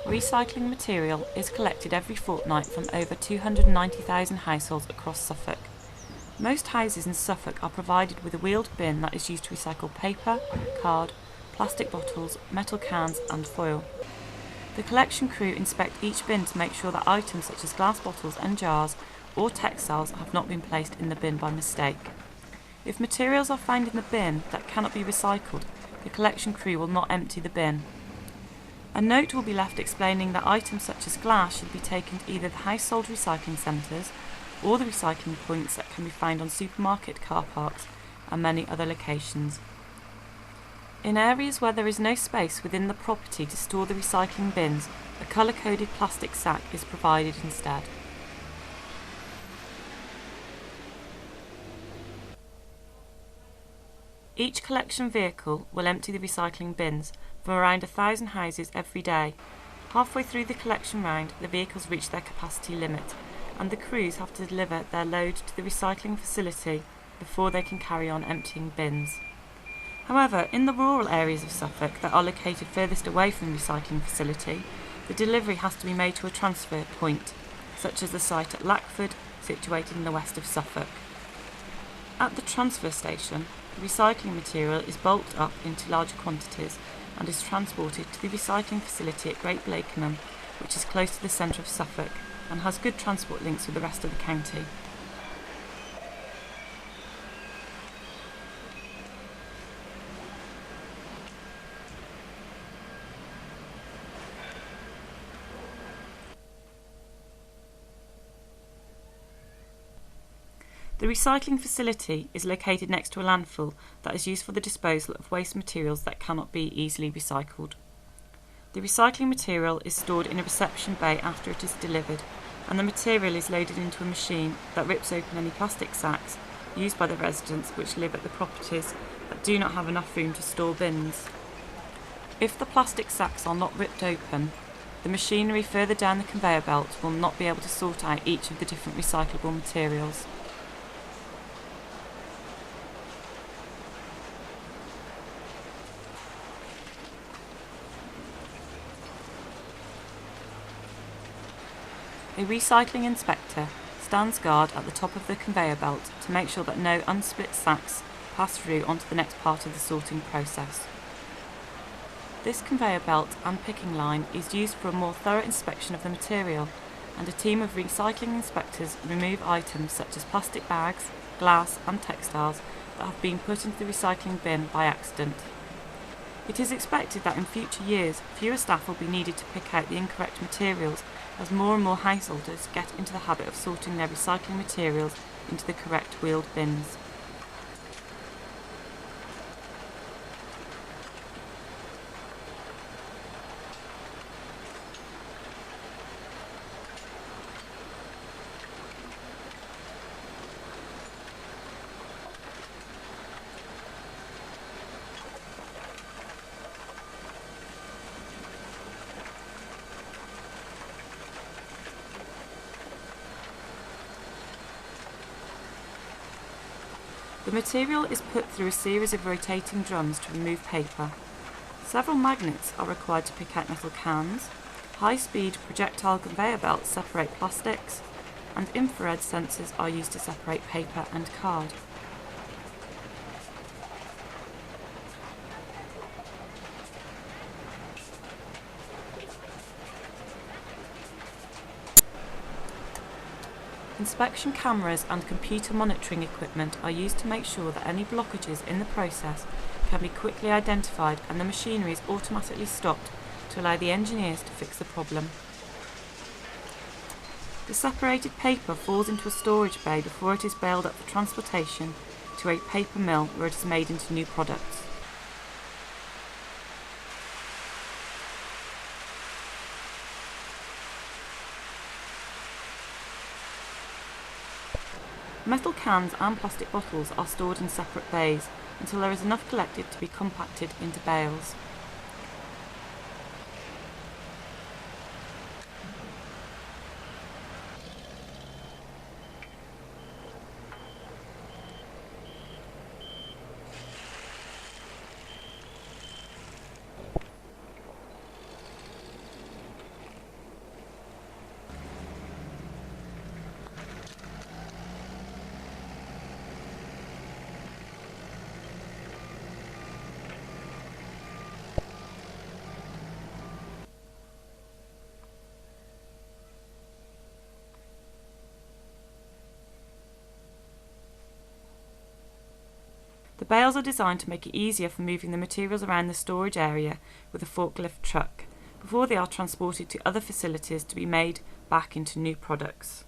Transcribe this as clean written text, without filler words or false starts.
Recycling material is collected every fortnight from over 290,000 households across Suffolk. Most houses in Suffolk are provided with a wheeled bin that is used to recycle paper, card, plastic bottles, metal cans and foil. The collection crew inspect each bin to make sure that items such as glass bottles and jars or textiles have not been placed in the bin by mistake. If materials are found in the bin that cannot be recycled, the collection crew will not empty the bin. A note will be left explaining that items such as glass should be taken to either the household recycling centres or the recycling points that can be found on supermarket car parks and many other locations. In areas where there is no space within the property to store the recycling bins, a colour-coded plastic sack is provided instead. Each collection vehicle will empty the recycling bins from around 1,000 houses every day. Halfway through the collection round, the vehicles reach their capacity limit, and the crews have to deliver their load to the recycling facility before they can carry on emptying bins. However, in the rural areas of Suffolk that are located furthest away from the recycling facility, the delivery has to be made to a transfer point, such as the site at Lackford, situated in the west of Suffolk. At the transfer station, the recycling material is bulked up into larger quantities and is transported to the recycling facility at Great Blakenham, which is close to the centre of Suffolk and has good transport links with the rest of the county. The recycling facility is located next to a landfill that is used for the disposal of waste materials that cannot be easily recycled. The recycling material is stored in a reception bay after it is delivered, and the material is loaded into a machine that rips open any plastic sacks used by the residents which live at the properties that do not have enough room to store bins. If the plastic sacks are not ripped open, the machinery further down the conveyor belt will not be able to sort out each of the different recyclable materials. A recycling inspector stands guard at the top of the conveyor belt to make sure that no unsplit sacks pass through onto the next part of the sorting process. This conveyor belt and picking line is used for a more thorough inspection of the material, and a team of recycling inspectors remove items such as plastic bags, glass and textiles that have been put into the recycling bin by accident. It is expected that in future years fewer staff will be needed to pick out the incorrect materials as more and more householders get into the habit of sorting their recycling materials into the correct wheeled bins. The material is put through a series of rotating drums to remove paper. Several magnets are required to pick out metal cans, high-speed projectile conveyor belts separate plastics, and infrared sensors are used to separate paper and card. Inspection cameras and computer monitoring equipment are used to make sure that any blockages in the process can be quickly identified and the machinery is automatically stopped to allow the engineers to fix the problem. The separated paper falls into a storage bay before it is baled up for transportation to a paper mill where it is made into new products. Metal cans and plastic bottles are stored in separate bays until there is enough collected to be compacted into bales. The bales are designed to make it easier for moving the materials around the storage area with a forklift truck before they are transported to other facilities to be made back into new products.